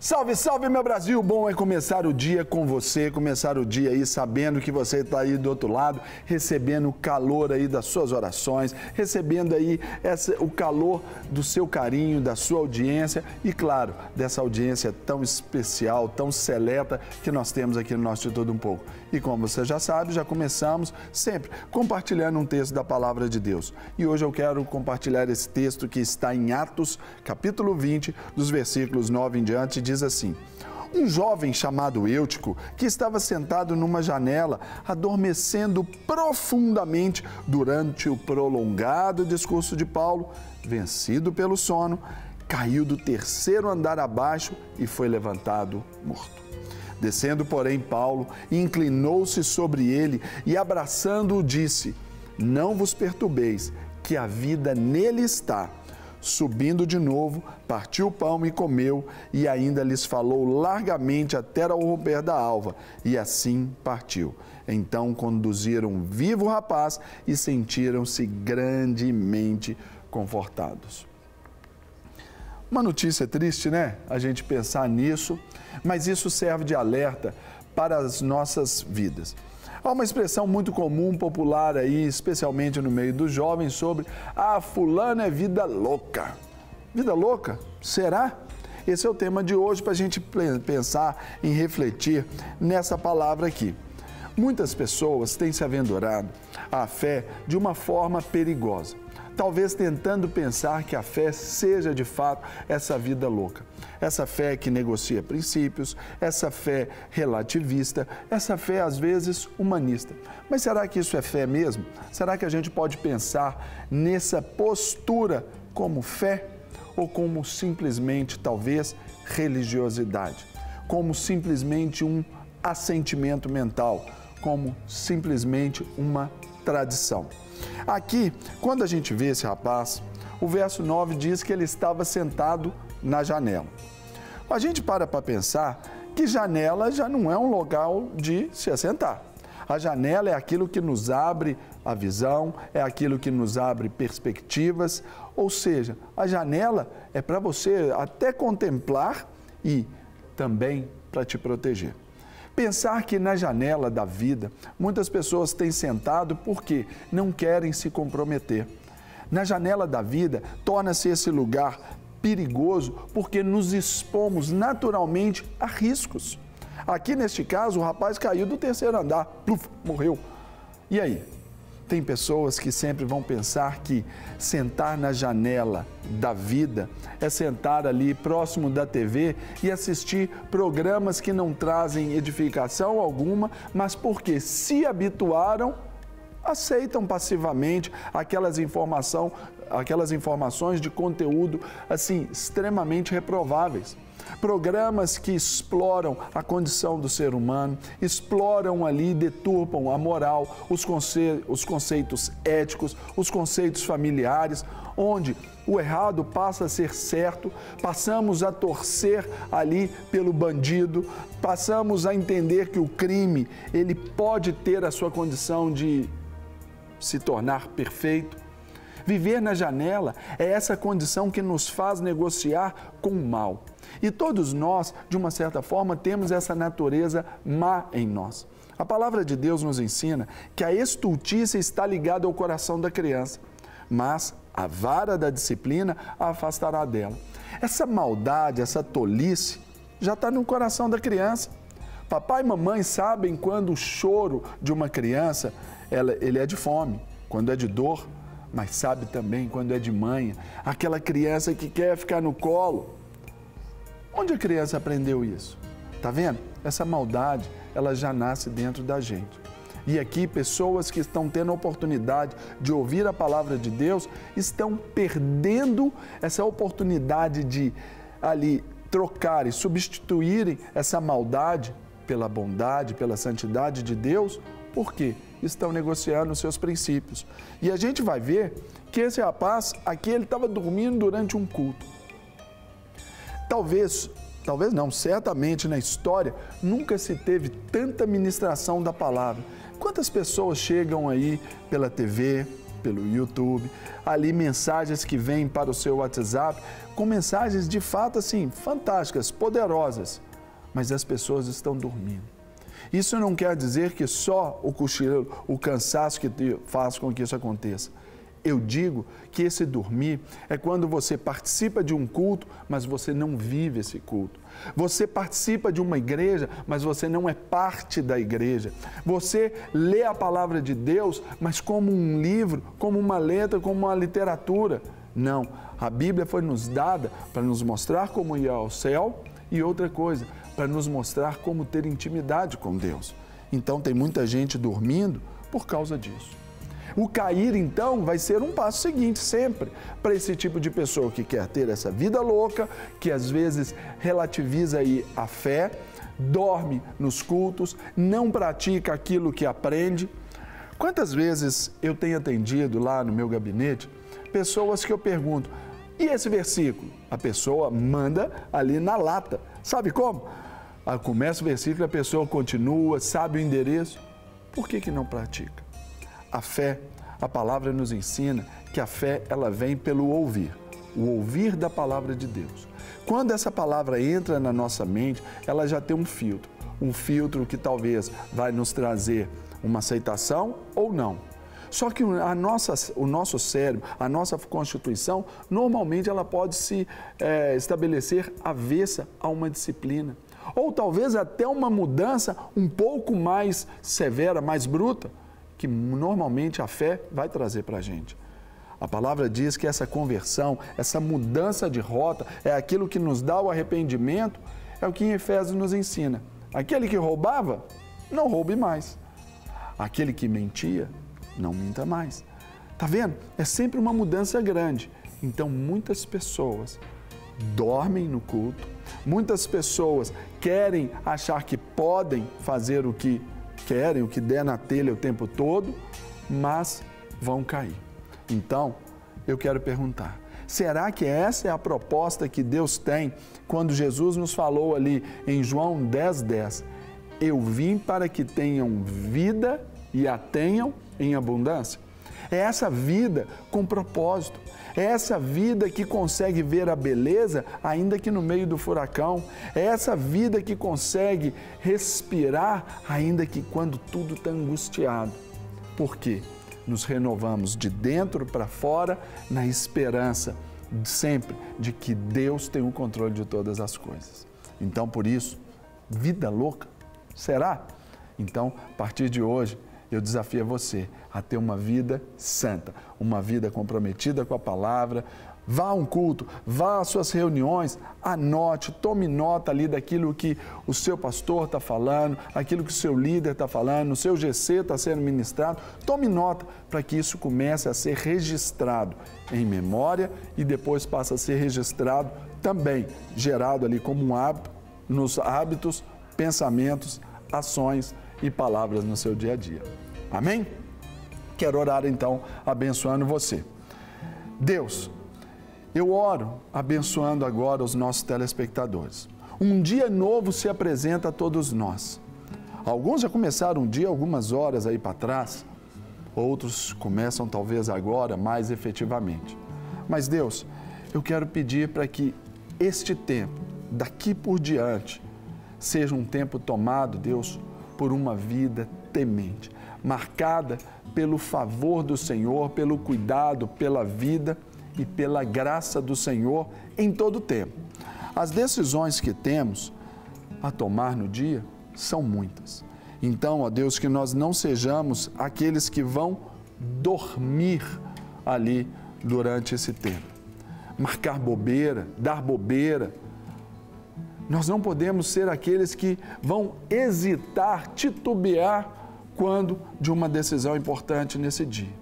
Salve, salve, meu Brasil! Bom é começar o dia com você, começar o dia aí sabendo que você está aí do outro lado, recebendo o calor aí das suas orações, recebendo aí o calor do seu carinho, da sua audiência e, claro, dessa audiência tão especial, tão seleta que nós temos aqui no nosso De Tudo Um Pouco. E como você já sabe, já começamos sempre compartilhando um texto da Palavra de Deus. E hoje eu quero compartilhar esse texto que está em Atos, capítulo 20, dos versículos 9 em diante, diz assim: um jovem chamado Eutico, que estava sentado numa janela, adormecendo profundamente durante o prolongado discurso de Paulo, vencido pelo sono, caiu do terceiro andar abaixo e foi levantado morto. Descendo, porém, Paulo inclinou-se sobre ele e, abraçando-o, disse: não vos perturbeis, que a vida nele está. Subindo de novo, partiu o pão e comeu, e ainda lhes falou largamente até ao romper da alva, e assim partiu. Então conduziram vivo o rapaz e sentiram-se grandemente confortados. Uma notícia triste, né? A gente pensar nisso, mas isso serve de alerta para as nossas vidas. Há uma expressão muito comum, popular aí, especialmente no meio dos jovens, sobre fulano é vida louca. Vida louca? Será? Esse é o tema de hoje para a gente pensar e refletir nessa palavra aqui. Muitas pessoas têm se aventurado à fé de uma forma perigosa, talvez tentando pensar que a fé seja de fato essa vida louca. Essa fé que negocia princípios, essa fé relativista, essa fé às vezes humanista. Mas será que isso é fé mesmo? Será que a gente pode pensar nessa postura como fé ou como simplesmente, talvez, religiosidade? Como simplesmente um assentimento mental? Como simplesmente uma tradição? Aqui, quando a gente vê esse rapaz, o verso 9 diz que ele estava sentado na janela. A gente para pensar que janela já não é um local de se assentar. A janela é aquilo que nos abre a visão, é aquilo que nos abre perspectivas, ou seja, a janela é para você até contemplar e também para te proteger. Pensar que na janela da vida, muitas pessoas têm sentado porque não querem se comprometer. Na janela da vida, torna-se esse lugar perigoso porque nos expomos naturalmente a riscos. Aqui, neste caso, o rapaz caiu do terceiro andar, pluf, morreu. E aí? Tem pessoas que sempre vão pensar que sentar na janela da vida é sentar ali próximo da TV e assistir programas que não trazem edificação alguma, mas porque se habituaram, aceitam passivamente aquelas informações de conteúdo assim extremamente reprováveis. Programas que exploram a condição do ser humano, exploram ali, deturpam a moral, os conceitos éticos, os conceitos familiares, onde o errado passa a ser certo, passamos a torcer ali pelo bandido, passamos a entender que o crime, ele pode ter a sua condição de se tornar perfeito. Viver na janela é essa condição que nos faz negociar com o mal. E todos nós, de uma certa forma, temos essa natureza má em nós. A palavra de Deus nos ensina que a estultícia está ligada ao coração da criança, mas a vara da disciplina a afastará dela. Essa maldade, essa tolice, já está no coração da criança. Papai e mamãe sabem quando o choro de uma criança, ele é de fome, quando é de dor, mas sabe também quando é de manha, aquela criança que quer ficar no colo. Onde a criança aprendeu isso? Tá vendo? Essa maldade, ela já nasce dentro da gente. E aqui, pessoas que estão tendo a oportunidade de ouvir a palavra de Deus, estão perdendo essa oportunidade de ali trocarem, substituírem essa maldade pela bondade, pela santidade de Deus. Por quê? Estão negociando os seus princípios. E a gente vai ver que esse rapaz aqui, ele estava dormindo durante um culto. Talvez não, certamente na história nunca se teve tanta ministração da palavra. Quantas pessoas chegam aí pela TV, pelo YouTube, ali mensagens que vêm para o seu WhatsApp, com mensagens de fato assim, fantásticas, poderosas, mas as pessoas estão dormindo. Isso não quer dizer que só o cochilo, o cansaço que faz com que isso aconteça. Eu digo que esse dormir é quando você participa de um culto, mas você não vive esse culto. Você participa de uma igreja, mas você não é parte da igreja. Você lê a palavra de Deus, mas como um livro, como uma letra, como uma literatura. Não, a Bíblia foi nos dada para nos mostrar como ir ao céu e outra coisa, para nos mostrar como ter intimidade com Deus. Então tem muita gente dormindo por causa disso. O cair, então, vai ser um passo seguinte sempre para esse tipo de pessoa que quer ter essa vida louca, que às vezes relativiza aí a fé, dorme nos cultos, não pratica aquilo que aprende. Quantas vezes eu tenho atendido lá no meu gabinete pessoas que eu pergunto, e esse versículo? A pessoa manda ali na lata. Sabe como? Começa o versículo, a pessoa continua, sabe o endereço. Por que não pratica? A fé, a palavra nos ensina que a fé, ela vem pelo ouvir, o ouvir da palavra de Deus. Quando essa palavra entra na nossa mente, ela já tem um filtro que talvez vai nos trazer uma aceitação ou não. Só que o nosso cérebro, a nossa constituição, normalmente ela pode se estabelecer avessa a uma disciplina. Ou talvez até uma mudança um pouco mais severa, mais bruta, que normalmente a fé vai trazer para a gente. A palavra diz que essa conversão, essa mudança de rota, é aquilo que nos dá o arrependimento, é o que em Efésios nos ensina. Aquele que roubava, não roube mais. Aquele que mentia, não minta mais. Tá vendo? É sempre uma mudança grande. Então, muitas pessoas dormem no culto, muitas pessoas querem achar que podem fazer o que querem, o que der na telha o tempo todo, mas vão cair. Então, eu quero perguntar, será que essa é a proposta que Deus tem quando Jesus nos falou ali em João 10:10? Eu vim para que tenham vida e a tenham em abundância. É essa vida com propósito, é essa vida que consegue ver a beleza ainda que no meio do furacão, é essa vida que consegue respirar ainda que quando tudo está angustiado. Por quê? Nos renovamos de dentro para fora na esperança sempre de que Deus tem o controle de todas as coisas. Então, por isso, vida louca? Será? Então, a partir de hoje, eu desafio você a ter uma vida santa, uma vida comprometida com a palavra. Vá a um culto, vá às suas reuniões, anote, tome nota ali daquilo que o seu pastor está falando, aquilo que o seu líder está falando, o seu GC está sendo ministrado. Tome nota para que isso comece a ser registrado em memória e depois passe a ser registrado também, gerado ali como um hábito, nos hábitos, pensamentos, ações e palavras no seu dia a dia. Amém? Quero orar então abençoando você. Deus, eu oro abençoando agora os nossos telespectadores. Um dia novo se apresenta a todos nós. Alguns já começaram um dia algumas horas aí para trás, outros começam talvez agora mais efetivamente. Mas Deus, eu quero pedir para que este tempo, daqui por diante, seja um tempo tomado, Deus, por uma vida temente, marcada pelo favor do Senhor, pelo cuidado, pela vida e pela graça do Senhor em todo o tempo. As decisões que temos a tomar no dia são muitas. Então, ó Deus, que nós não sejamos aqueles que vão dormir ali durante esse tempo. Marcar bobeira, dar bobeira. Nós não podemos ser aqueles que vão hesitar, titubear quando de uma decisão importante nesse dia.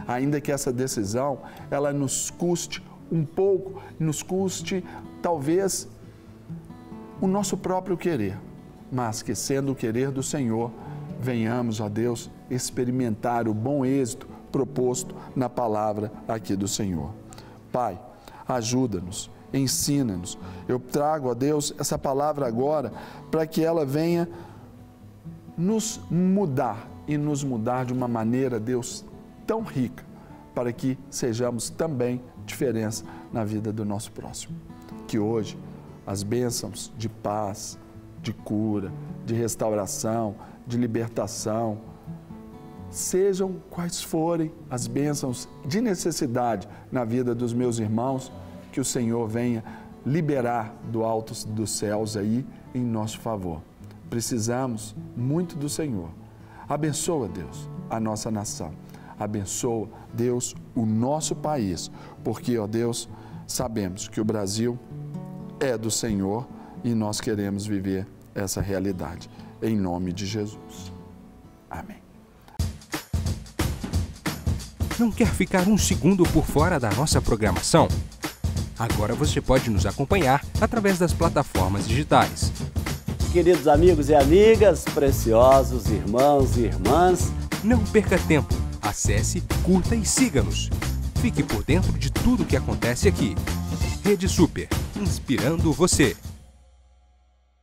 Ainda que essa decisão, ela nos custe um pouco, nos custe talvez o nosso próprio querer, mas que sendo o querer do Senhor, venhamos, ó Deus, experimentar o bom êxito proposto na palavra aqui do Senhor. Pai, ajuda-nos, ensina-nos. Eu trago, ó Deus, essa palavra agora para que ela venha nos mudar e nos mudar de uma maneira, Deus, tão rica, para que sejamos também diferença na vida do nosso próximo. Que hoje as bênçãos de paz, de cura, de restauração, de libertação, sejam quais forem as bênçãos de necessidade na vida dos meus irmãos, que o Senhor venha liberar do alto dos céus aí em nosso favor. Precisamos muito do Senhor. Abençoa, Deus, a nossa nação. Abençoa, Deus, o nosso país, porque, ó Deus, sabemos que o Brasil é do Senhor e nós queremos viver essa realidade. Em nome de Jesus. Amém. Não quer ficar um segundo por fora da nossa programação? Agora você pode nos acompanhar através das plataformas digitais. Queridos amigos e amigas, preciosos irmãos e irmãs, não perca tempo. Acesse, curta e siga-nos. Fique por dentro de tudo o que acontece aqui. Rede Super, inspirando você.